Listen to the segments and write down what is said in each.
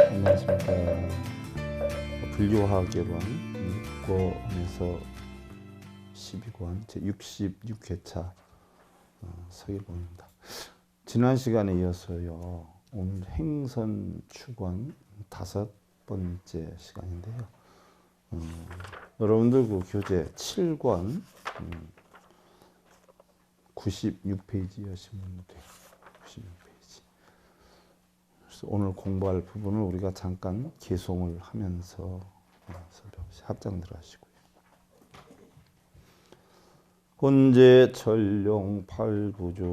안녕하십니까. 불교화계론 6권에서 12권 제66회차 서일봉입니다. 지난 시간에 이어서요. 오늘 행선 축원 5번째 시간인데요. 여러분들 그 교재 7권 96페이지 여시면 돼요. 96페이지. 그래서 오늘 공부할 부분을 우리가 잠깐 개송을 하면서 살펴보시죠. 합장들 하시고요. 혼제 천룡 팔부중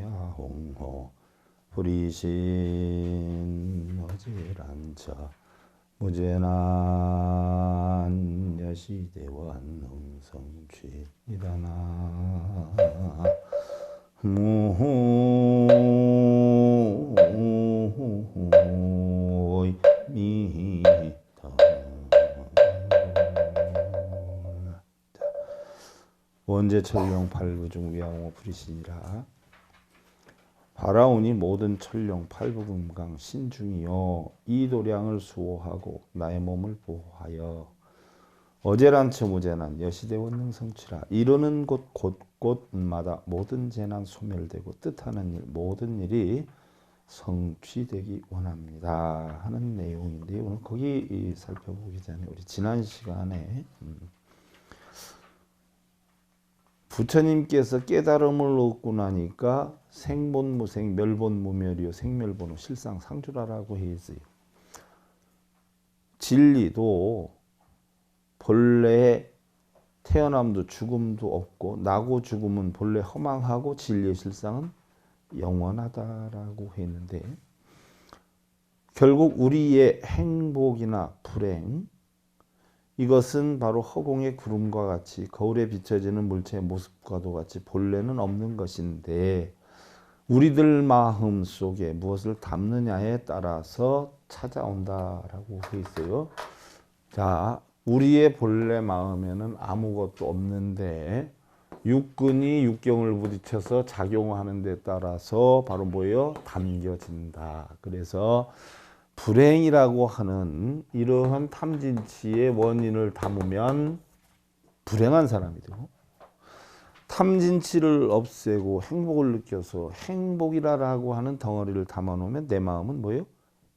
야홍호 불이신 어제란자 무제난 여시대원 흥성취이다나 무호이 미다. 원제 천룡 팔부중 위아홍호 불이신이라. 바라오니 모든 천룡 팔부금강 신중이여 이 도량을 수호하고 나의 몸을 보호하여 어제란처 무제난 여시대원능 성취라. 이르는 곳 곳곳마다 모든 재난 소멸되고 뜻하는 일 모든 일이 성취되기 원합니다 하는 내용인데, 오늘 거기 살펴보기 전에 우리 지난 시간에 부처님께서 깨달음을 얻고 나니까 생본무생 멸본무멸이요 생멸본후 실상상주라라고 했어요. 진리도 본래 태어남도 죽음도 없고 나고 죽음은 본래 허망하고 진리의 실상은 영원하다라고 했는데, 결국 우리의 행복이나 불행, 이것은 바로 허공의 구름과 같이 거울에 비춰지는 물체의 모습과도 같이 본래는 없는 것인데 우리들 마음 속에 무엇을 담느냐에 따라서 찾아온다라고 돼 있어요. 자, 우리의 본래 마음에는 아무것도 없는데 육근이 육경을 부딪혀서 작용하는 데 따라서 바로 뭐예요? 담겨진다. 그래서 불행이라고 하는 이러한 탐진치의 원인을 담으면 불행한 사람이 되고, 탐진치를 없애고 행복을 느껴서 행복이라고 하는 덩어리를 담아놓으면 내 마음은 뭐예요?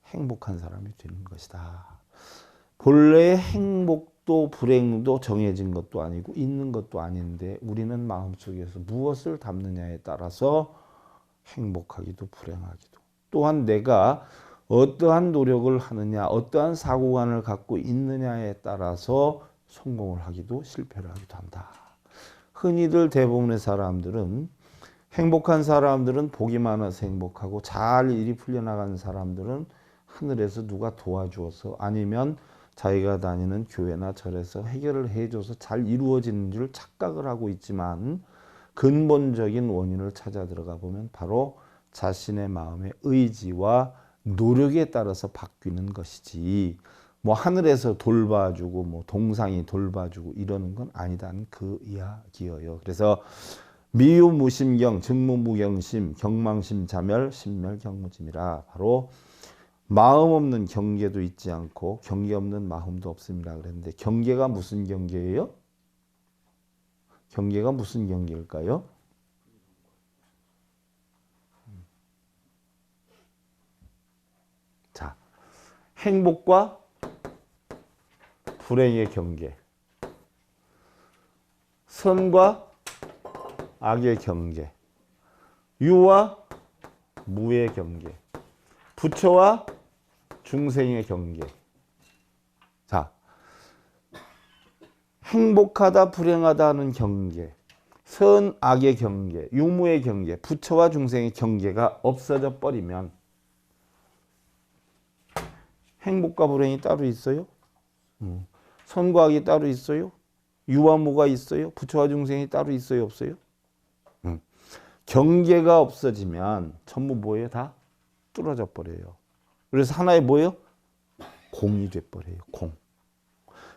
행복한 사람이 되는 것이다. 본래의 행복도 불행도 정해진 것도 아니고 있는 것도 아닌데 우리는 마음속에서 무엇을 담느냐에 따라서 행복하기도 불행하기도, 또한 내가 어떠한 노력을 하느냐, 어떠한 사고관을 갖고 있느냐에 따라서 성공을 하기도 실패를 하기도 한다. 흔히들 대부분의 사람들은, 행복한 사람들은 복이 많아서 행복하고 잘 일이 풀려나가는 사람들은 하늘에서 누가 도와주어서 아니면 자기가 다니는 교회나 절에서 해결을 해줘서 잘 이루어지는 줄 착각을 하고 있지만, 근본적인 원인을 찾아 들어가 보면 바로 자신의 마음의 의지와 노력에 따라서 바뀌는 것이지, 뭐 하늘에서 돌봐주고 뭐 동상이 돌봐주고 이러는 건 아니다는 그 이야기예요. 그래서 미유무심경 증무무경심 경망심 자멸 신멸경무짐이라. 바로 마음 없는 경계도 있지 않고 경계 없는 마음도 없습니다 그랬는데, 경계가 무슨 경계예요? 경계가 무슨 경계일까요? 자, 행복과 불행의 경계, 선과 악의 경계, 유와 무의 경계, 부처와 중생의 경계. 자, 행복하다 불행하다는 경계, 선 악의 경계, 유무의 경계, 부처와 중생의 경계가 없어져 버리면 행복과 불행이 따로 있어요? 선과 악이 따로 있어요? 유와 무가 있어요? 부처와 중생이 따로 있어요? 없어요? 경계가 없어지면 전부 뭐예요? 다 뚫어져 버려요. 그래서 하나의 뭐예요? 공이 돼버려요. 공.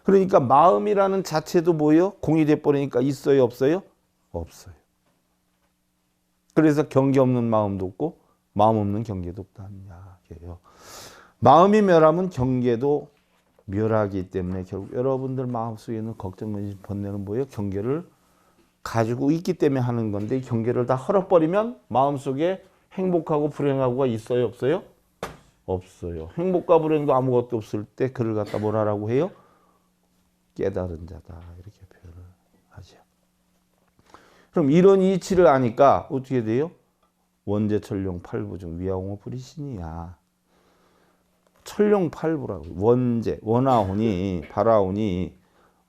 그러니까 마음이라는 자체도 뭐예요? 공이 돼버리니까 있어요? 없어요? 없어요. 그래서 경계 없는 마음도 없고 마음 없는 경계도 없다는 이야기예요. 마음이 멸하면 경계도 멸하기 때문에 결국 여러분들 마음속에 있는 걱정, 근심, 번뇌는 뭐예요? 경계를 가지고 있기 때문에 하는 건데, 이 경계를 다 헐어버리면 마음속에 행복하고 불행하고가 있어요, 없어요? 없어요. 행복과 불행도 아무것도 없을 때 그를 갖다 뭐라고 해요? 깨달은 자다, 이렇게 표현을 하죠. 그럼 이런 이치를 아니까 어떻게 돼요? 원죄천룡 팔부 중 위아홍어 불이신이야. 천룡 팔부라고. 원죄, 원하오니 바라오니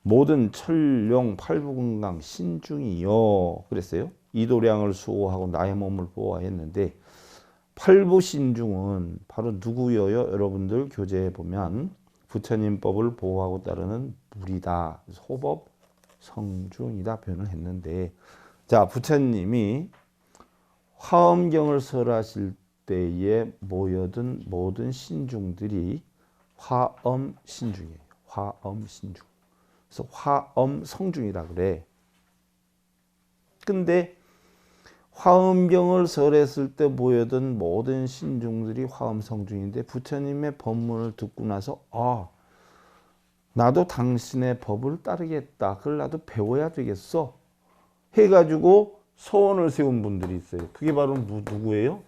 모든 천룡 팔부금강 신중이요. 그랬어요. 이도량을 수호하고 나의 몸을 보호했는데, 팔부 신중은 바로 누구여요? 여러분들 교재에 보면 부처님 법을 보호하고 따르는 무리다. 호법 성중이다 표현을 했는데, 자, 부처님이 화엄경을 설하실 때에 모여든 모든 신중들이 화엄 신중이에요. 화엄 신중. 그래서 화엄 성중이라 그래. 근데 화엄경을 설했을 때 모여든 모든 신중들이 화엄 성중인데, 부처님의 법문을 듣고 나서 나도 당신의 법을 따르겠다. 그걸 나도 배워야 되겠어. 해가지고 소원을 세운 분들이 있어요. 그게 바로 누구예요?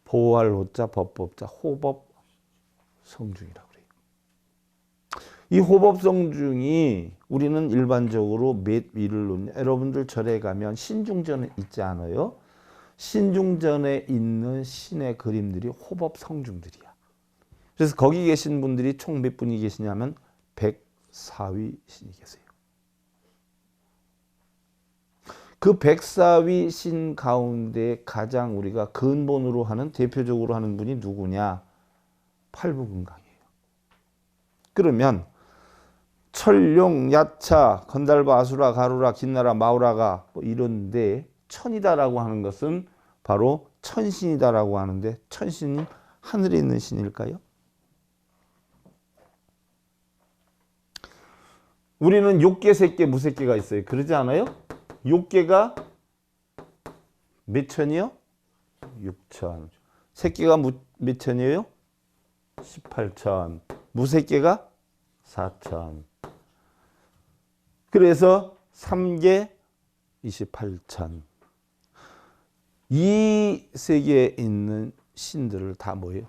보호할 호자, 법법자, 호법 성중이라고 그래요. 이 호법 성중이 우리는 일반적으로 몇 위를 놓냐? 여러분들 절에 가면 신중전에 있지 않아요? 신중전에 있는 신의 그림들이 호법 성중들이야. 그래서 거기 계신 분들이 총 몇 분이 계시냐면 104위 신이 계세요. 그 104위 신 가운데 가장 우리가 근본으로 하는, 대표적으로 하는 분이 누구냐? 팔부금강이에요. 그러면 철룡, 야차, 건달바, 아수라, 가루라, 긴나라, 마우라가 뭐 이런데 천이다라고 하는 것은 바로 천신이다라고 하는데, 천신은 하늘에 있는 신일까요? 우리는 욕계, 색계, 무색계가 있어요. 그러지 않아요? 욕계가 몇 천이요? 6천. 색계가 몇 천이에요? 18천. 무색계가 4천. 그래서 3계 28천. 이 세계에 있는 신들을 다 뭐예요?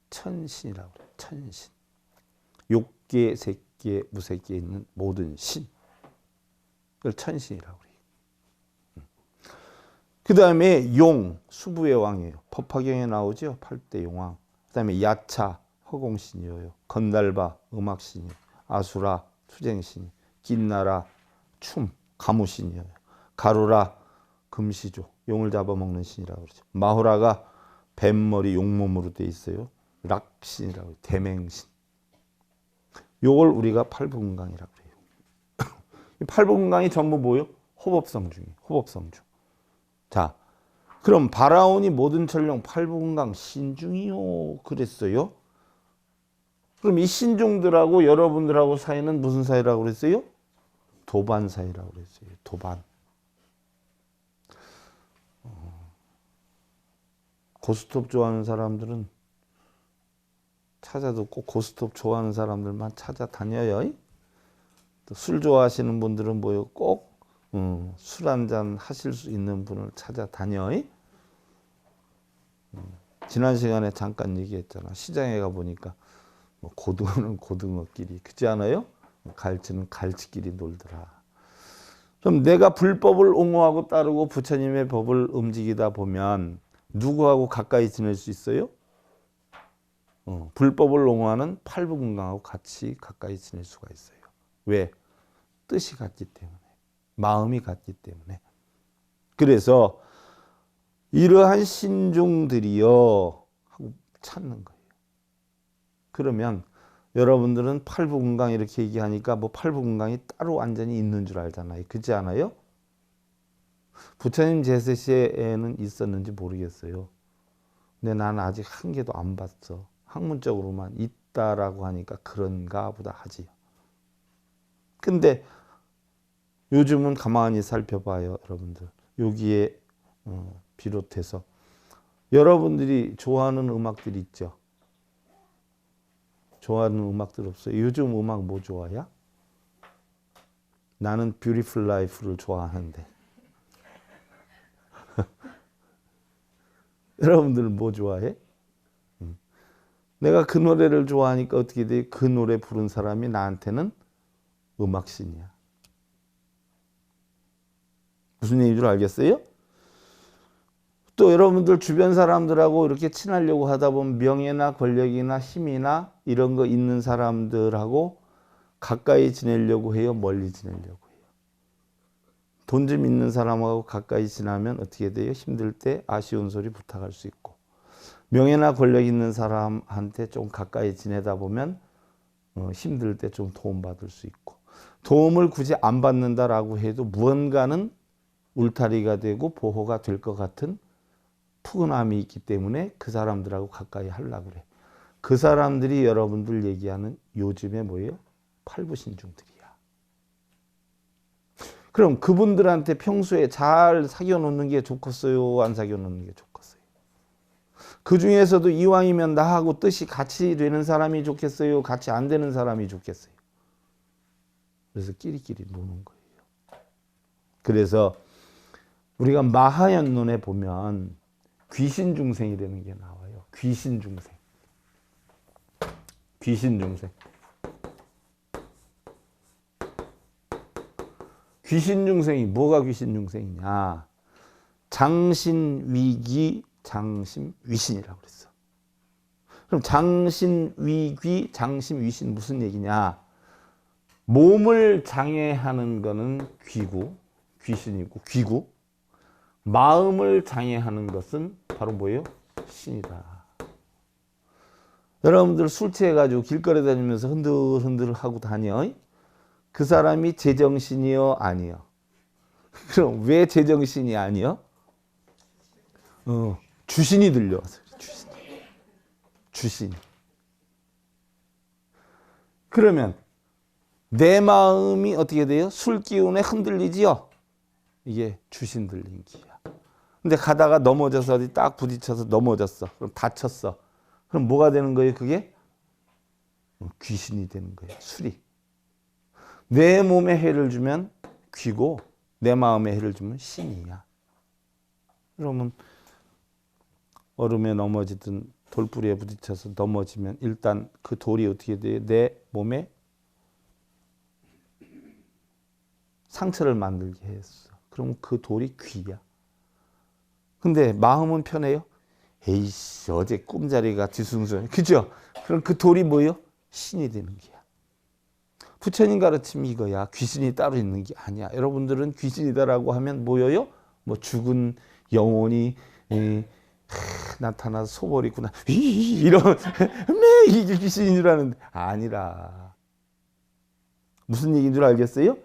천신이라고 그래요. 천신. 욕계, 색계, 무색계에 있는 모든 신. 그걸 천신이라고 그래요. 그 다음에 용, 수부의 왕이에요. 법화경에 나오죠. 8대 용왕. 그 다음에 야차, 허공신이에요. 건달바, 음악신이에요. 아수라, 투쟁신이에요. 긴나라, 춤, 가무신이에요. 가루라, 금시조, 용을 잡아먹는 신이라고 그러죠. 마후라가 뱀머리 용몸으로 돼 있어요. 락신이라고 해요. 대맹신. 요걸 우리가 팔부금강이라고 그래요. 이 팔부금강이 전부 뭐예요? 호법성중이에요. 호법성중. 자, 그럼 바라오니 모든 천룡 팔부금강 신중이요 그랬어요. 그럼 이 신중들하고 여러분들하고 사이는 무슨 사이라고 그랬어요? 도반 사이라고 그랬어요. 도반. 고스톱 좋아하는 사람들은 찾아도 꼭 고스톱 좋아하는 사람들만 찾아다녀요. 또 술 좋아하시는 분들은 뭐요? 꼭 술 한잔 하실 수 있는 분을 찾아다녀. 지난 시간에 잠깐 얘기했잖아. 시장에 가보니까 뭐 고등어는 고등어끼리, 그렇지 않아요? 갈치는 갈치끼리 놀더라. 그럼 내가 불법을 옹호하고 따르고 부처님의 법을 움직이다 보면 누구하고 가까이 지낼 수 있어요? 불법을 옹호하는 팔부금강하고 같이 가까이 지낼 수가 있어요. 왜? 뜻이 같기 때문에. 마음이 같기 때문에. 그래서 이러한 신중들이요 하고 찾는 거예요. 그러면 여러분들은 팔부금강 이렇게 얘기하니까 뭐 팔부금강이 따로 완전히 있는 줄 알잖아요. 그렇지 않아요? 부처님 제세 시에는 있었는지 모르겠어요. 근데 나는 아직 한 개도 안 봤어. 학문적으로만 있다라고 하니까 그런가 보다 하지. 근데 요즘은 가만히 살펴봐요, 여러분들. 여기에 비롯해서 여러분들이 좋아하는 음악들이 있죠. 좋아하는 음악들 없어요? 요즘 음악 뭐 좋아해요? 나는 뷰티풀 라이프를 좋아하는데 여러분들은 뭐 좋아해? 내가 그 노래를 좋아하니까 어떻게 돼? 그 노래 부른 사람이 나한테는 음악신이야. 무슨 얘기인 줄 알겠어요? 또 여러분들 주변 사람들하고 이렇게 친하려고 하다 보면 명예나 권력이나 힘이나 이런 거 있는 사람들하고 가까이 지내려고 해요? 멀리 지내려고 해요? 돈 좀 있는 사람하고 가까이 지나면 어떻게 돼요? 힘들 때 아쉬운 소리 부탁할 수 있고, 명예나 권력 있는 사람한테 좀 가까이 지내다 보면 힘들 때 좀 도움받을 수 있고, 도움을 굳이 안 받는다라고 해도 무언가는 울타리가 되고 보호가 될 것 같은 푸근함이 있기 때문에 그 사람들하고 가까이 하려고 그래. 그 사람들이 여러분들 얘기하는 요즘에 뭐예요? 팔부신중들이야. 그럼 그분들한테 평소에 잘 사귀어 놓는 게 좋겠어요? 안 사귀어 놓는 게 좋겠어요? 그 중에서도 이왕이면 나하고 뜻이 같이 되는 사람이 좋겠어요? 같이 안 되는 사람이 좋겠어요? 그래서 끼리끼리 노는 거예요. 그래서 우리가 마하연론에 보면 귀신중생이라는 게 나와요. 귀신중생. 귀신중생. 귀신중생이 뭐가 귀신중생이냐? 장신위기, 장심위신이라고 그랬어. 그럼 장신위기, 장심위신 무슨 얘기냐? 몸을 장애하는 거는 귀고, 귀신이고, 귀고, 마음을 장애하는 것은 바로 뭐예요? 신이다. 여러분들 술 취해가지고 길거리 다니면서 흔들흔들 하고 다녀. 그 사람이 제정신이요? 아니요? 그럼 왜 제정신이 아니요? 주신이 들려와서. 주신. 그러면 내 마음이 어떻게 돼요? 술 기운에 흔들리지요? 이게 주신 들린 기야. 근데 가다가 넘어져서 어디 딱 부딪혀서 넘어졌어. 그럼 다쳤어. 그럼 뭐가 되는 거예요? 그게 귀신이 되는 거예요. 술이. 내 몸에 해를 주면 귀고 내 마음에 해를 주면 신이야. 그러면 얼음에 넘어지든 돌부리에 부딪혀서 넘어지면 일단 그 돌이 어떻게 돼요? 내 몸에 상처를 만들게 했어. 그럼 그 돌이 귀야. 근데 마음은 편해요? 에이씨, 어제 꿈자리가 뒤숭숭해. 그죠? 그럼 그 돌이 뭐예요? 신이 되는 게야. 부처님 가르침이 이거야. 귀신이 따로 있는 게 아니야. 여러분들은 귀신이다라고 하면 뭐예요? 뭐 죽은 영혼이 나타나서 소벌 있구나. 이런 이게 귀신인 줄 아는데 아니라. 무슨 얘기인 줄 알겠어요?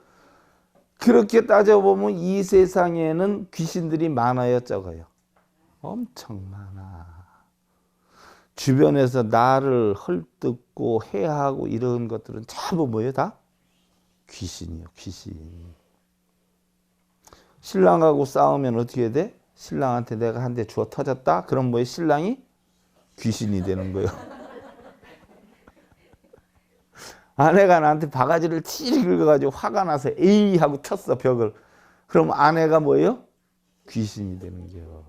그렇게 따져보면 이 세상에는 귀신들이 많아요, 적어요? 엄청 많아. 주변에서 나를 헐뜯고 해하고 이런 것들은 전부 뭐예요? 다? 귀신이요, 귀신. 신랑하고 싸우면 어떻게 돼? 신랑한테 내가 한 대 주워 터졌다? 그럼 뭐예요? 신랑이 귀신이 되는 거예요. 아내가 나한테 바가지를 찌르 긁어가지고 화가 나서 에이 하고 쳤어, 벽을. 그럼 아내가 뭐예요? 귀신이 되는 거예요.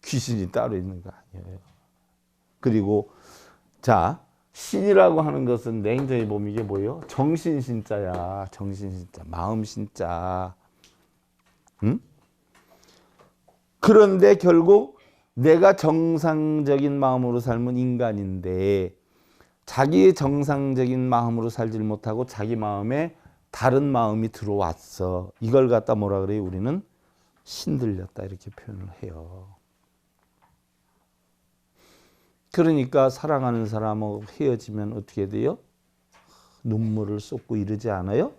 귀신이 따로 있는 거 아니에요. 그리고 자, 신이라고 하는 것은 냉정히 보면 이게 뭐예요? 정신신자야. 정신신자, 마음신자. 응? 그런데 결국 내가 정상적인 마음으로 살면 인간인데 자기의 정상적인 마음으로 살질 못하고 자기 마음에 다른 마음이 들어왔어. 이걸 갖다 뭐라 그래요? 우리는 신들렸다 이렇게 표현을 해요. 그러니까 사랑하는 사람하고 헤어지면 어떻게 돼요? 눈물을 쏟고 이러지 않아요?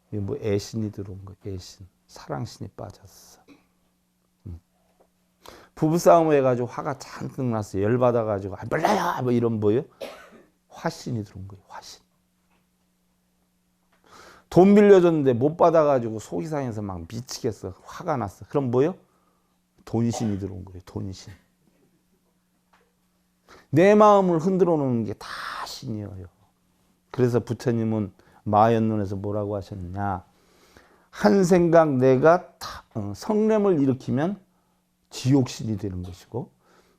뭐 애신이 들어온 거예요. 애신. 사랑신이 빠졌어. 부부싸움 해가지고 화가 잔뜩 났어요. 열받아가지고 몰라요 뭐 이런 뭐예요? 화신이 들어온 거예요. 화신. 돈 빌려줬는데 못 받아가지고 속이 상해서 막 미치겠어. 화가 났어. 그럼 뭐요? 돈신이 들어온 거예요. 돈신. 내 마음을 흔들어 놓는 게 다 신이에요. 그래서 부처님은 마연론에서 뭐라고 하셨느냐. 한 생각 내가 성냄을 일으키면 지옥신이 되는 것이고,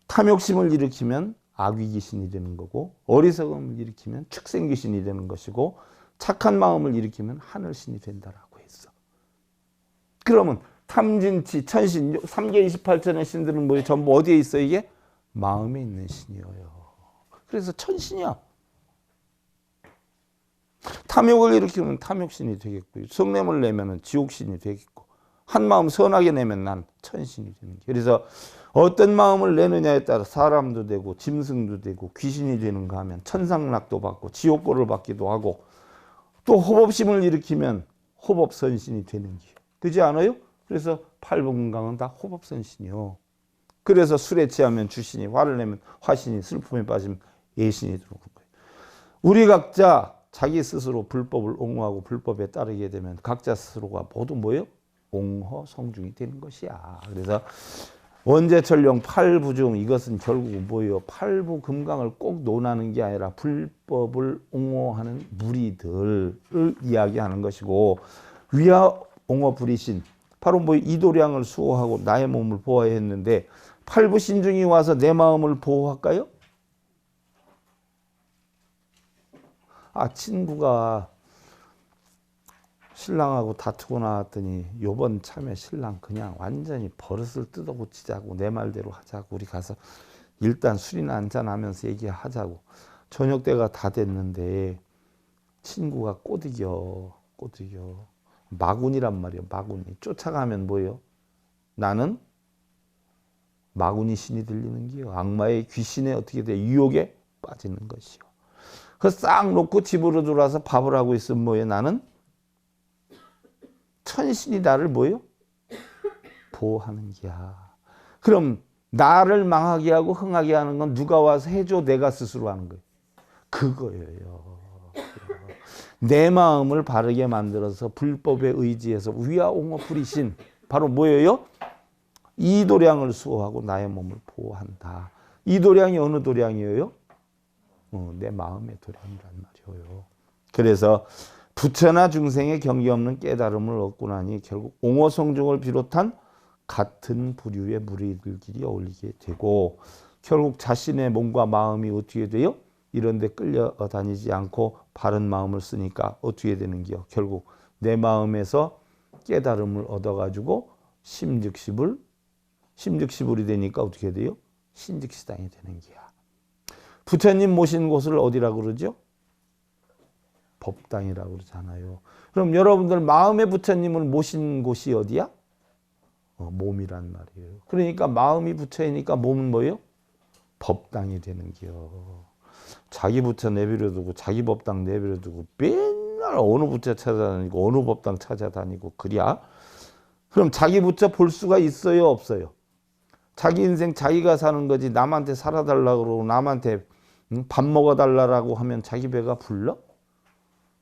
탐욕심을 일으키면 악귀귀신이 되는 거고, 어리석음을 일으키면 축생귀신이 되는 것이고, 착한 마음을 일으키면 하늘신이 된다라고 했어. 그러면 탐진치, 천신, 3계 28천의 신들은 뭐예요? 전부 어디에 있어 이게? 마음에 있는 신이에요. 그래서 천신이야. 탐욕을 일으키면 탐욕신이 되겠고, 성냄을 내면 지옥신이 되겠고, 한 마음 선하게 내면 난 천신이 되는 거예요. 그래서 어떤 마음을 내느냐에 따라 사람도 되고 짐승도 되고 귀신이 되는가 하면 천상락도 받고 지옥고를 받기도 하고, 또 호법심을 일으키면 호법선신이 되는 거예요. 그렇지 않아요? 그래서 팔분강은 다 호법선신이요. 그래서 술에 취하면 주신이, 화를 내면 화신이, 슬픔에 빠지면 예신이 들어오는 거예요. 우리 각자 자기 스스로 불법을 옹호하고 불법에 따르게 되면 각자 스스로가 모두 뭐예요? 옹호 성중이 되는 것이야. 그래서 원제철령 팔부중, 이것은 결국 뭐예요? 팔부금강을 꼭 논하는 게 아니라 불법을 옹호하는 무리들을 이야기하는 것이고, 위하 옹호 불이신, 바로 뭐 이도량을 수호하고 나의 몸을 보호해야 했는데, 팔부신중이 와서 내 마음을 보호할까요? 친구가 신랑하고 다투고 나왔더니 요번 참에 신랑 그냥 완전히 버릇을 뜯어고치자고, 내 말대로 하자고, 우리 가서 일단 술이나 한잔하면서 얘기하자고. 저녁 때가 다 됐는데 친구가 꼬드겨. 마군이란 말이에요. 마군이. 쫓아가면 뭐예요? 나는 마군이 신이 들리는 게요. 악마의 귀신에 어떻게 돼? 유혹에 빠지는 것이요. 그 싹 놓고 집으로 들어와서 밥을 하고 있으면 뭐예요? 나는 천신이 나를 뭐예요? 보호하는 게야. 그럼 나를 망하게 하고 흥하게 하는 건 누가 와서 해줘? 내가 스스로 하는 거예요. 그거예요. 내 마음을 바르게 만들어서 불법에 의지해서 위와 옹호 불이신, 바로 뭐예요? 이도량을 수호하고 나의 몸을 보호한다. 이도량이 어느 도량이에요? 내 마음의 도량이란 말이에요. 그래서 부처나 중생의 경계 없는 깨달음을 얻고 나니 결국 옹호성중을 비롯한 같은 부류의 무리들끼리 어울리게 되고, 결국 자신의 몸과 마음이 어떻게 돼요? 이런 데 끌려다니지 않고 바른 마음을 쓰니까 어떻게 되는 게요? 결국 내 마음에서 깨달음을 얻어가지고 심즉시불이 되니까 어떻게 돼요? 신즉시당이 되는 게야. 부처님 모신 곳을 어디라고 그러죠? 법당이라고 그러잖아요. 그럼 여러분들 마음의 부처님을 모신 곳이 어디야? 몸이란 말이에요. 그러니까 마음이 부처이니까 몸은 뭐예요? 법당이 되는 게요. 자기 부처 내버려두고 자기 법당 내버려두고 맨날 어느 부처 찾아다니고 어느 법당 찾아다니고 그랴? 그럼 자기 부처 볼 수가 있어요? 없어요? 자기 인생 자기가 사는 거지 남한테 살아달라고 그러고 남한테 밥 먹어달라고 하면 자기 배가 불러?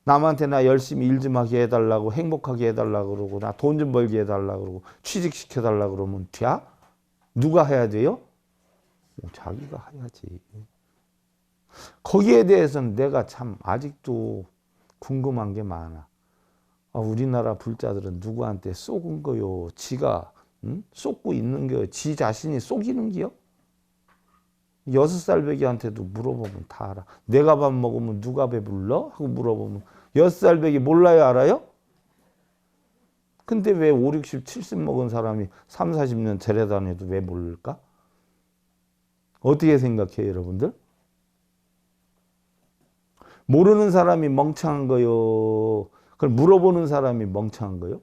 남한테 나 열심히 일 좀 하게 해달라고, 행복하게 해달라고 그러고, 나 돈 좀 벌게 해달라고 그러고, 취직시켜달라고 그러면 돼? 누가 해야 돼요? 자기가 해야지. 거기에 대해서는 내가 참 아직도 궁금한 게 많아. 우리나라 불자들은 누구한테 쏘은 거요? 지가 쏟고 있는 거요? 지 자신이 속이는 거요? 6살 배기한테도 물어보면 다 알아. 내가 밥 먹으면 누가 배불러? 하고 물어보면 6살 배기 몰라요? 알아요? 근데 왜 5, 60, 70 먹은 사람이 3, 40년 절에 다녀도 왜 모를까? 어떻게 생각해요, 여러분들? 모르는 사람이 멍청한 거요? 그럼 물어보는 사람이 멍청한 거요?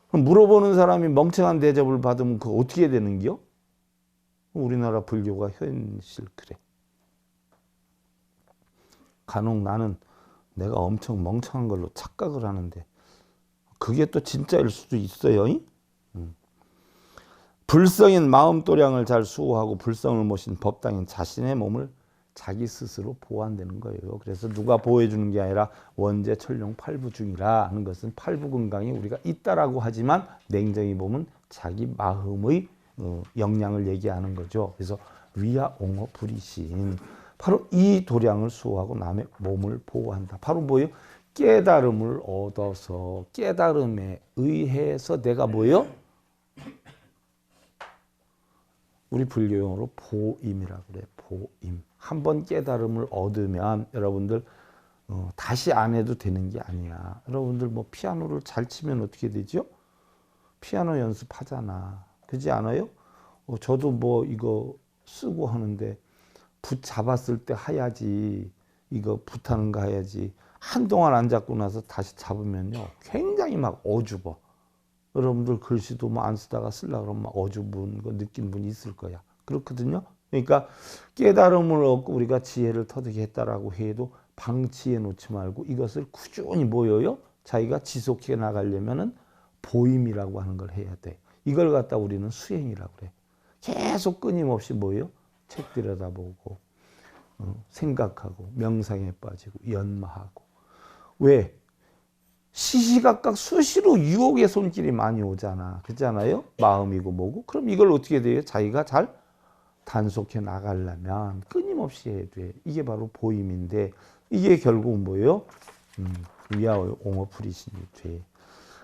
그럼 물어보는 사람이 멍청한 대접을 받으면 그거 어떻게 되는 겨? 우리나라 불교가 현실 그래. 간혹 나는 내가 엄청 멍청한 걸로 착각을 하는데 그게 또 진짜일 수도 있어요. 불성인 마음 도량을 잘 수호하고 불성을 모신 법당인 자신의 몸을 자기 스스로 보완되는 거예요. 그래서 누가 보호해 주는 게 아니라 원재 천룡 팔부중이라 하는 것은 팔부 건강이 우리가 있다라고 하지만 냉정히 보면 자기 마음의 역량을 얘기하는 거죠. 그래서 위야 옹어 불이신, 바로 이 도량을 수호하고 남의 몸을 보호한다. 바로 뭐예요? 깨달음을 얻어서 깨달음에 의해서 내가 뭐예요? 우리 불교용어로 보임이라고 그래. 보임. 한번 깨달음을 얻으면 여러분들 다시 안 해도 되는 게 아니야. 여러분들 뭐 피아노를 잘 치면 어떻게 되죠? 피아노 연습하잖아. 그렇지 않아요? 저도 뭐 이거 쓰고 하는데 붓 잡았을 때 해야지, 이거 붓하는 거 해야지. 한동안 안 잡고 나서 다시 잡으면요 굉장히 막 어죽어. 여러분들 글씨도 뭐 안 쓰다가 쓰려고 그러면 막 어죽은 거 느낀 분이 있을 거야. 그렇거든요. 그러니까 깨달음을 얻고 우리가 지혜를 터득 했다라고 해도 방치해 놓지 말고 이것을 꾸준히 뭐예요? 자기가 지속해 나가려면은 보임이라고 하는 걸 해야 돼. 이걸 갖다 우리는 수행이라고 그래. 계속 끊임없이 뭐예요? 책 들여다보고 생각하고 명상에 빠지고 연마하고. 왜? 시시각각 수시로 유혹의 손길이 많이 오잖아. 그렇잖아요? 마음이고 뭐고. 그럼 이걸 어떻게 돼요? 자기가 잘 단속해 나가려면 끊임없이 해야 돼. 이게 바로 보임인데 이게 결국은 뭐예요? 위아 옹어 불이신이 돼.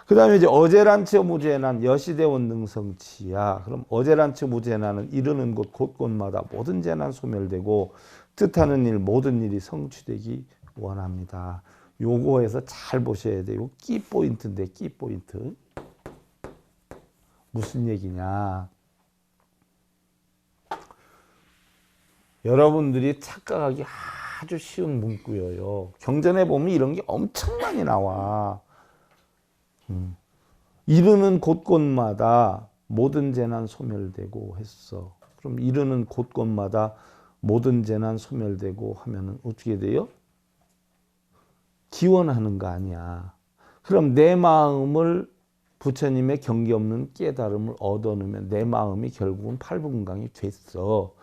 그 다음에 이제 어제란처 무제난 여시대원 능성치야. 그럼 어제란처 무제난은 이르는 곳 곳곳마다 모든 재난 소멸되고 뜻하는 일 모든 일이 성취되기 원합니다. 요거에서 잘 보셔야 돼요. 키 포인트인데 키 포인트. 무슨 얘기냐. 여러분들이 착각하기 아주 쉬운 문구예요. 경전에 보면 이런 게 엄청 많이 나와. 이르는 곳곳마다 모든 재난 소멸되고 했어. 그럼 이르는 곳곳마다 모든 재난 소멸되고 하면은 어떻게 돼요? 기원하는 거 아니야. 그럼 내 마음을 부처님의 경계 없는 깨달음을 얻어놓으면 내 마음이 결국은 팔부건강이 됐어.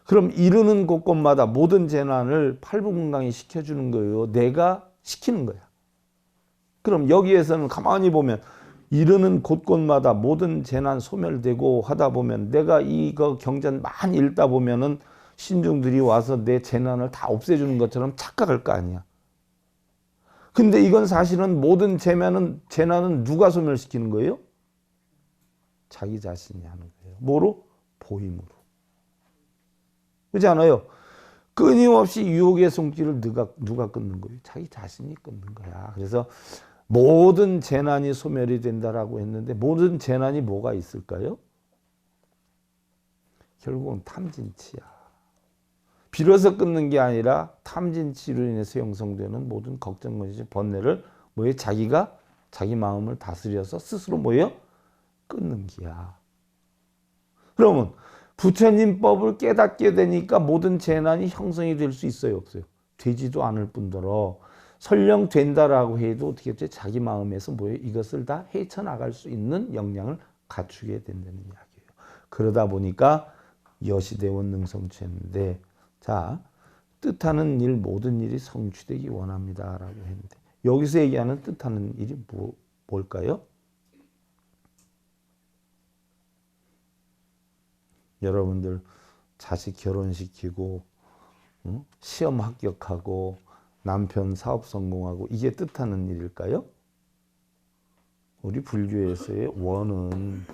그럼 이르는 곳곳마다 모든 재난을 팔부건강이 시켜주는 거예요. 내가 시키는 거야. 그럼 여기에서는 가만히 보면 이르는 곳곳마다 모든 재난 소멸되고 하다 보면 내가 이거 경전 많이 읽다 보면은 신중들이 와서 내 재난을 다 없애주는 것처럼 착각할 거 아니야. 근데 이건 사실은 모든 재난은 누가 소멸시키는 거예요? 자기 자신이 하는 거예요. 뭐로? 보임으로. 그렇지 않아요? 끊임없이 유혹의 손길을 누가 끊는 거예요? 자기 자신이 끊는 거야. 그래서 모든 재난이 소멸이 된다라고 했는데 모든 재난이 뭐가 있을까요? 결국은 탐진치야. 비로소 끊는 게 아니라 탐진치로 인해서 형성되는 모든 걱정, 건심, 번뇌를 뭐예요? 자기가 자기 마음을 다스려서 스스로 뭐예요? 끊는 기야. 그러면 부처님 법을 깨닫게 되니까 모든 재난이 형성이 될 수 있어요, 없어요? 되지도 않을 뿐더러 설령 된다라고 해도 어떻게 돼? 자기 마음에서 뭐예요? 이것을 다 헤쳐나갈 수 있는 역량을 갖추게 된다는 이야기예요. 그러다 보니까 여시대원 능성취했는데, 자, 뜻하는 일 모든 일이 성취되기 원합니다라고 했는데 여기서 얘기하는 뜻하는 일이 뭘까요? 여러분들 자식 결혼시키고 시험 합격하고 남편 사업 성공하고 이게 뜻하는 일일까요? 우리 불교에서의 원은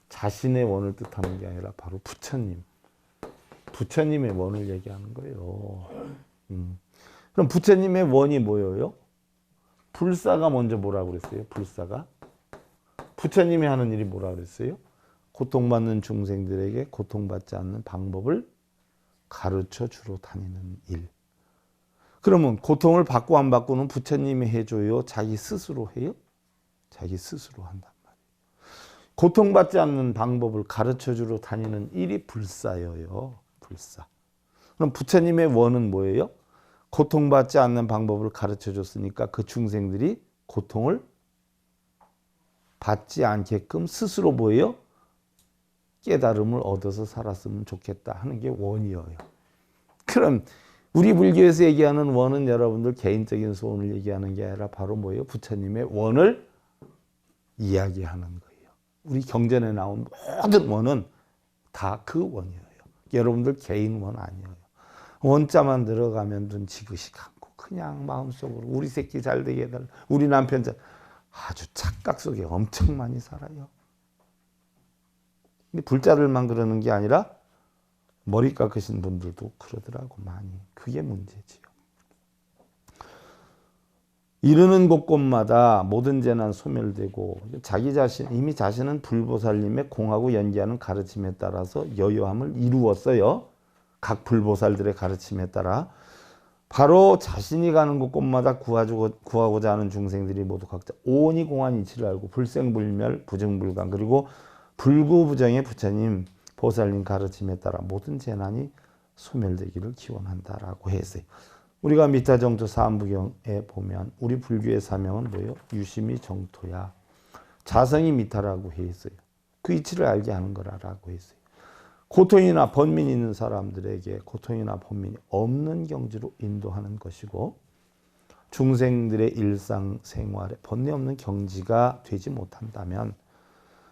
자신의 원을 뜻하는 게 아니라 바로 부처님의 원을 얘기하는 거예요. 그럼 부처님의 원이 뭐예요? 불사가 먼저 뭐라고 그랬어요? 불사가 부처님이 하는 일이 뭐라고 그랬어요? 고통받는 중생들에게 고통받지 않는 방법을 가르쳐 주러 다니는 일. 그러면 고통을 받고 안 받고는 부처님이 해줘요? 자기 스스로 해요? 자기 스스로 한단 말이에요. 고통받지 않는 방법을 가르쳐 주러 다니는 일이 불사예요. 불사. 그럼 부처님의 원은 뭐예요? 고통받지 않는 방법을 가르쳐 줬으니까 그 중생들이 고통을 받지 않게끔 스스로 뭐예요? 깨달음을 얻어서 살았으면 좋겠다 하는 게 원이에요. 그럼 우리 불교에서 얘기하는 원은 여러분들 개인적인 소원을 얘기하는 게 아니라 바로 뭐예요? 부처님의 원을 이야기하는 거예요. 우리 경전에 나온 모든 원은 다 그 원이에요. 여러분들 개인 원 아니에요. 원자만 들어가면 눈 지그시 감고 그냥 마음속으로 우리 새끼 잘 되게 해달라. 우리 남편 잘. 아주 착각 속에 엄청 많이 살아요. 근데 불자들만 그러는 게 아니라 머리 깎으신 분들도 그러더라고 많이. 그게 문제지요. 이르는 곳곳마다 모든 재난 소멸되고 자기 자신 이미 자신은 불보살님의 공하고 연기하는 가르침에 따라서 여여함을 이루었어요. 각 불보살들의 가르침에 따라 바로 자신이 가는 곳곳마다 구하고자 하는 중생들이 모두 각자 오온이 공한 이치를 알고 불생불멸 부증불감 그리고 불구부정의 부처님 보살님 가르침에 따라 모든 재난이 소멸되기를 기원한다라고 했어요. 우리가 미타정토 사안부경에 보면 우리 불교의 사명은 뭐예요? 유심히 정토야. 자성이 미타라고 해 있어요. 그 이치를 알게 하는 거라고 했어요. 고통이나 번민이 있는 사람들에게 고통이나 번민이 없는 경지로 인도하는 것이고 중생들의 일상생활에 번뇌 없는 경지가 되지 못한다면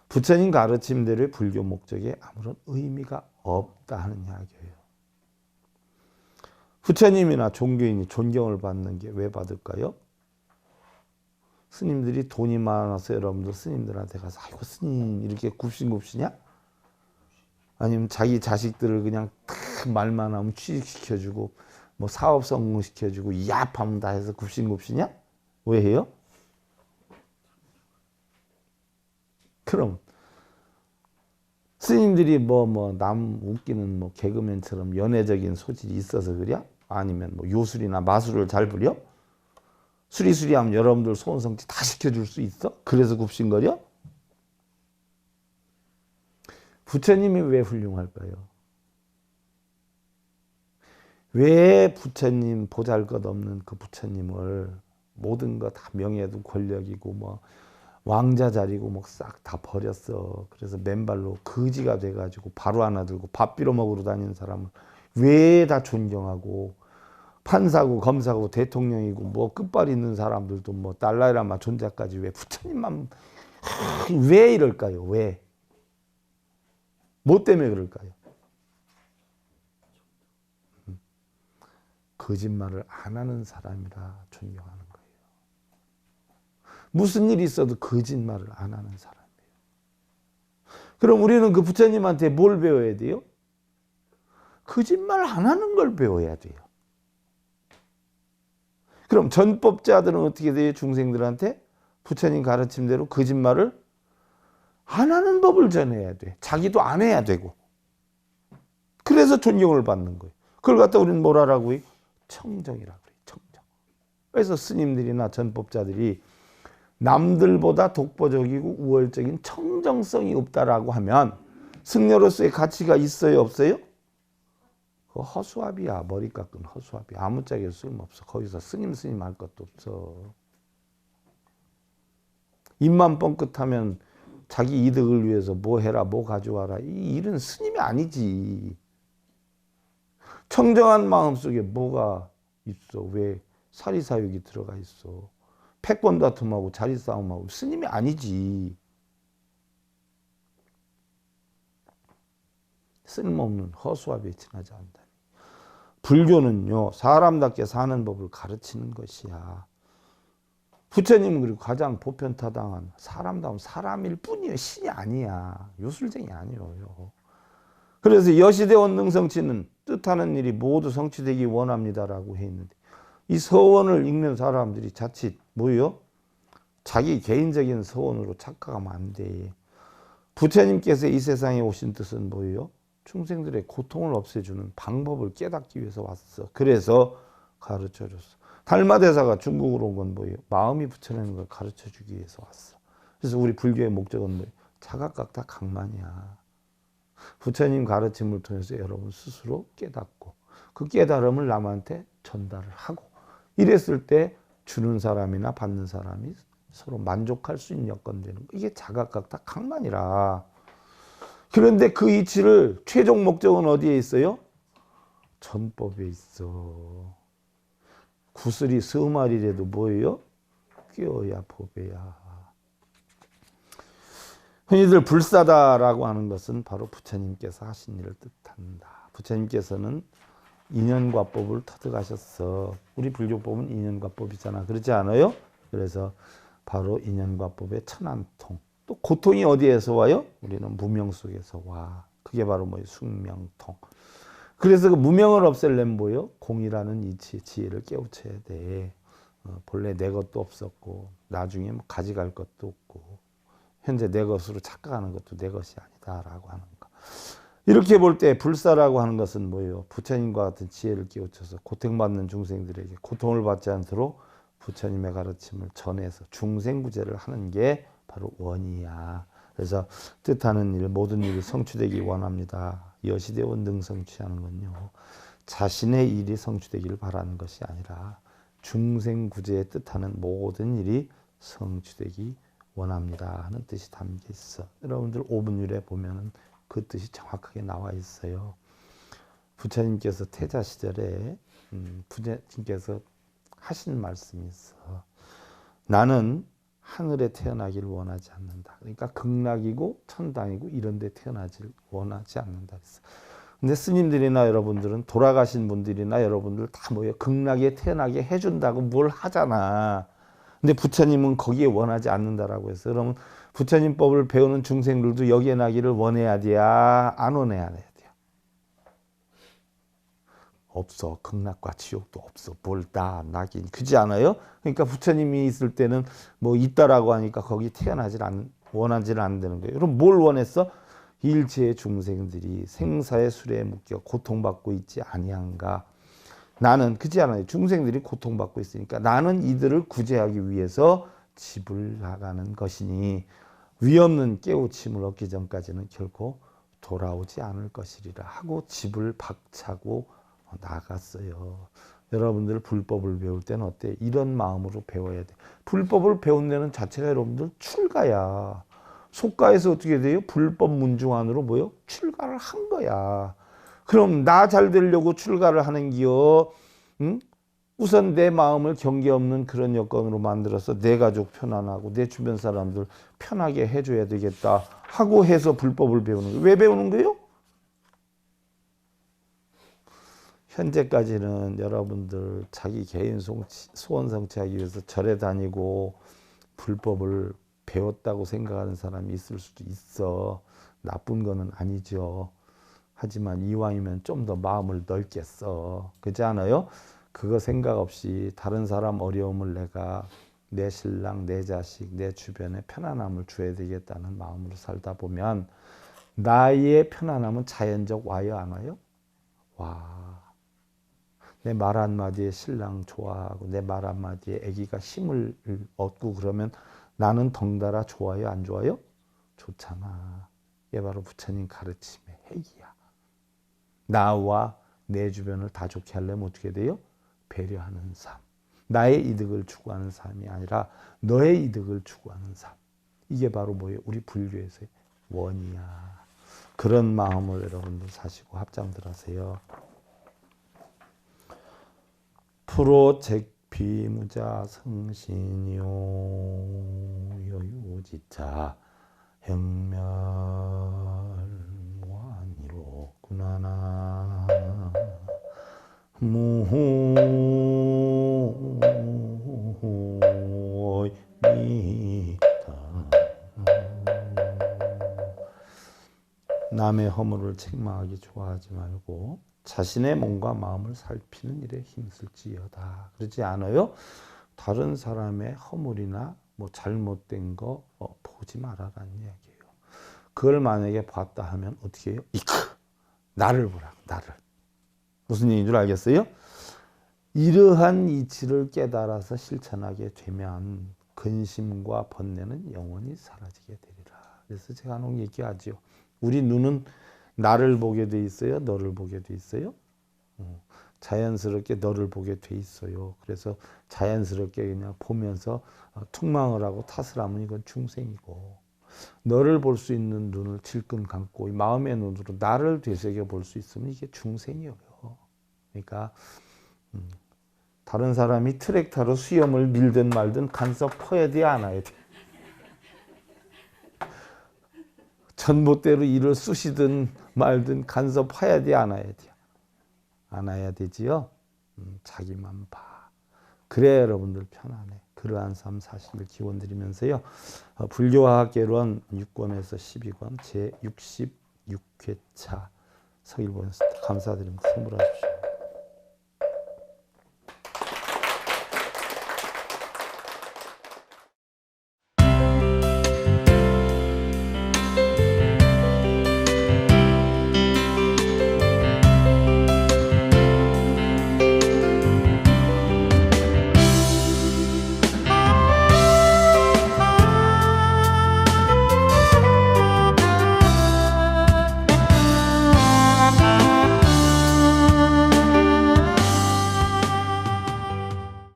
부처님 가르침대로의 불교 목적에 아무런 의미가 없다 하는 이야기예요. 부처님이나 종교인이 존경을 받는 게 왜 받을까요? 스님들이 돈이 많아서 여러분들 스님들한테 가서 아이고 스님 이렇게 굽신굽시냐? 아니면 자기 자식들을 그냥 딱 말만 하면 취직시켜주고 뭐 사업 성공시켜주고 야합하면 다 해서 굽신굽시냐? 왜 해요? 그럼 스님들이 남 웃기는 개그맨처럼 연애적인 소질이 있어서 그래? 아니면 요술이나 마술을 잘 부려? 수리수리하면 여러분들 소원성취 다 시켜줄 수 있어? 그래서 굽신거려? 부처님이 왜 훌륭할까요? 왜 부처님 보잘것없는 그 부처님을 모든 거 다 명예도 권력이고 왕자 자리고 싹 다 버렸어. 그래서 맨발로 거지가 돼가지고 바로 하나 들고 밥 빌어 먹으러 다니는 사람을 왜 다 존경하고 판사고 검사고 대통령이고 끝발 있는 사람들도 달라이라마 존자까지 왜 부처님만 왜 이럴까요? 왜? 뭐 때문에 그럴까요? 거짓말을 안 하는 사람이라 존경하는 거예요. 무슨 일이 있어도 거짓말을 안 하는 사람이에요. 그럼 우리는 그 부처님한테 뭘 배워야 돼요? 거짓말 안 하는 걸 배워야 돼요. 그럼 전법자들은 어떻게 돼요? 중생들한테 부처님 가르침대로 거짓말을 안 하는 법을 전해야 돼. 자기도 안 해야 되고. 그래서 존경을 받는 거예요. 그걸 갖다 우리는 뭐라고 해요? 청정이라고 그래요. 청정. 그래서 스님들이나 전법자들이 남들보다 독보적이고 우월적인 청정성이 없다라고 하면 승려로서의 가치가 있어요? 없어요? 그거 허수아비야. 머리 깎은 허수아비. 아무짝에 쓸모없어. 거기서 스님 할 것도 없어. 입만 뻥끗하면 자기 이득을 위해서 뭐 해라 뭐 가져와라. 이 일은 스님이 아니지. 청정한 마음속에 뭐가 있어. 왜 사리사욕이 들어가 있어. 패권 다툼하고 자리 싸움하고 스님이 아니지. 쓸모없는 허수아비에 지나지 않다니. 불교는요 사람답게 사는 법을 가르치는 것이야. 부처님은 그리고 가장 보편타당한 사람다운 사람일 뿐이에요. 신이 아니야. 요술쟁이 아니에요. 그래서 여시대 원능성취는 뜻하는 일이 모두 성취되기 원합니다라고 해 있는데 이 서원을 읽는 사람들이 자칫 뭐예요? 자기 개인적인 서원으로 착각하면 안 돼. 부처님께서 이 세상에 오신 뜻은 뭐예요? 중생들의 고통을 없애주는 방법을 깨닫기 위해서 왔어. 그래서 가르쳐줬어. 달마대사가 중국으로 온 건 뭐예요? 마음이 부처라는 걸 가르쳐주기 위해서 왔어. 그래서 우리 불교의 목적은 뭐예요? 자각각다 각만이야. 부처님 가르침을 통해서 여러분 스스로 깨닫고 그 깨달음을 남한테 전달을 하고 이랬을 때 주는 사람이나 받는 사람이 서로 만족할 수 있는 여건 되는 거. 이게 자각각다 각만이라. 그런데 그 이치를 최종 목적은 어디에 있어요? 전법에 있어. 구슬이 서말이라도 뭐예요? 뀌어야 법이야. 흔히들 불사다라고 하는 것은 바로 부처님께서 하신 일을 뜻한다. 부처님께서는 인연과법을 터득하셨어. 우리 불교법은 인연과법이잖아. 그렇지 않아요? 그래서 바로 인연과법의 천안통. 또 고통이 어디에서 와요? 우리는 무명 속에서 와. 그게 바로 뭐예요? 숙명통. 그래서 그 무명을 없애려면 뭐예요? 공이라는 이치, 지혜를 깨우쳐야 돼. 본래 내 것도 없었고 나중에 뭐 가져갈 것도 없고 현재 내 것으로 착각하는 것도 내 것이 아니다라고 하는 거. 이렇게 볼 때 불사라고 하는 것은 뭐예요? 부처님과 같은 지혜를 깨우쳐서 고통받는 중생들에게 고통을 받지 않도록 부처님의 가르침을 전해서 중생구제를 하는 게 바로 원이야. 그래서 뜻하는 일, 모든 일이 성취되기 원합니다. 여시되어 능성취하는 건요. 자신의 일이 성취되기를 바라는 것이 아니라 중생구제에 뜻하는 모든 일이 성취되기 원합니다 하는 뜻이 담겨 있어. 여러분들 오분율에 보면은 그 뜻이 정확하게 나와 있어요. 부처님께서 태자 시절에 부처님께서 하신 말씀이 있어. 나는 하늘에 태어나기를 원하지 않는다. 그러니까 극락이고 천당이고 이런 데 태어나기를 원하지 않는다. 근데 스님들이나 여러분들은 돌아가신 분들이나 여러분들 다 뭐예요? 극락에 태어나게 해준다고 뭘 하잖아. 근데 부처님은 거기에 원하지 않는다라고 해서 그러면 부처님 법을 배우는 중생들도 여기에 나기를 원해야 돼야 안 원해야 돼요? 없어. 극락과 지옥도 없어. 뭘 다 나긴 그지 않아요? 그러니까 부처님이 있을 때는 뭐 있다라고 하니까 거기 원하지를 않는다는 거예요. 그럼 뭘 원했어? 일체의 중생들이 생사의 수레에 묶여 고통받고 있지 아니한가? 나는 그지 않아요. 중생들이 고통받고 있으니까 나는 이들을 구제하기 위해서 집을 나가는 것이니 위없는 깨우침을 얻기 전까지는 결코 돌아오지 않을 것이리라 하고 집을 박차고 나갔어요. 여러분들 불법을 배울 때는 어때? 이런 마음으로 배워야 돼. 불법을 배운다는 자체가 여러분들 출가야. 속가에서 어떻게 돼요? 불법 문중안으로 뭐요? 출가를 한 거야. 그럼 나 잘 되려고 출가를 하는 기요. 응? 우선 내 마음을 경계 없는 그런 여건으로 만들어서 내 가족 편안하고 내 주변 사람들 편하게 해줘야 되겠다 하고 해서 불법을 배우는 거예요. 왜 배우는 거예요? 현재까지는 여러분들 자기 개인 소원 성취하기 위해서 절에 다니고 불법을 배웠다고 생각하는 사람이 있을 수도 있어. 나쁜 거는 아니죠. 하지만 이왕이면 좀 더 마음을 넓게 써. 그렇지 않아요? 그거 생각 없이 다른 사람 어려움을 내가 내 신랑, 내 자식, 내 주변에 편안함을 줘야 되겠다는 마음으로 살다 보면 나의 편안함은 자연적 와요, 안 와요? 와. 내 말 한마디에 신랑 좋아하고 내 말 한마디에 아기가 힘을 얻고 그러면 나는 덩달아 좋아요, 안 좋아요? 좋잖아. 이게 바로 부처님 가르침의 핵이야. 나와 내 주변을 다 좋게 하려면 어떻게 돼요? 배려하는 삶. 나의 이득을 추구하는 삶이 아니라 너의 이득을 추구하는 삶. 이게 바로 뭐예요? 우리 불교에서의 원이야. 그런 마음을 여러분들 사시고 합장들 하세요. 프로책비무자 성신요 여유지자 행멸무한이로 구나나 무미다. 남의 허물을 책망하기 좋아하지 말고 자신의 몸과 마음을 살피는 일에 힘쓸지어다. 그렇지 않아요? 다른 사람의 허물이나 뭐 잘못된 거 보지 말아라는 이야기예요. 그걸 만약에 봤다 하면 어떻게 해요? 이크! 나를 보라, 나를. 무슨 얘기인 줄 알겠어요? 이러한 이치를 깨달아서 실천하게 되면 근심과 번뇌는 영원히 사라지게 되리라. 그래서 제가 한번 얘기하죠. 우리 눈은 나를 보게 돼 있어요? 너를 보게 돼 있어요? 자연스럽게 너를 보게 돼 있어요. 그래서 자연스럽게 그냥 보면서 툭망을 하고 탓을 하면 이건 중생이고 너를 볼 수 있는 눈을 질끈 감고 이 마음의 눈으로 나를 되새겨 볼 수 있으면 이게 중생이에요. 그러니까 다른 사람이 트랙터로 수염을 밀든 말든 간섭해야 돼, 안 해야 돼? 전봇대로 일을 쑤시든 말든 간섭해야 돼, 안 해야 돼? 안 해야 되지요. 자기만 봐. 그래 여러분들 편안해. 그러한 삶 사시길 기원드리면서요. 불교화학개론 6권에서 12권 제66회차 서일보냈습니다. 감사드립니다. 선물하십시오.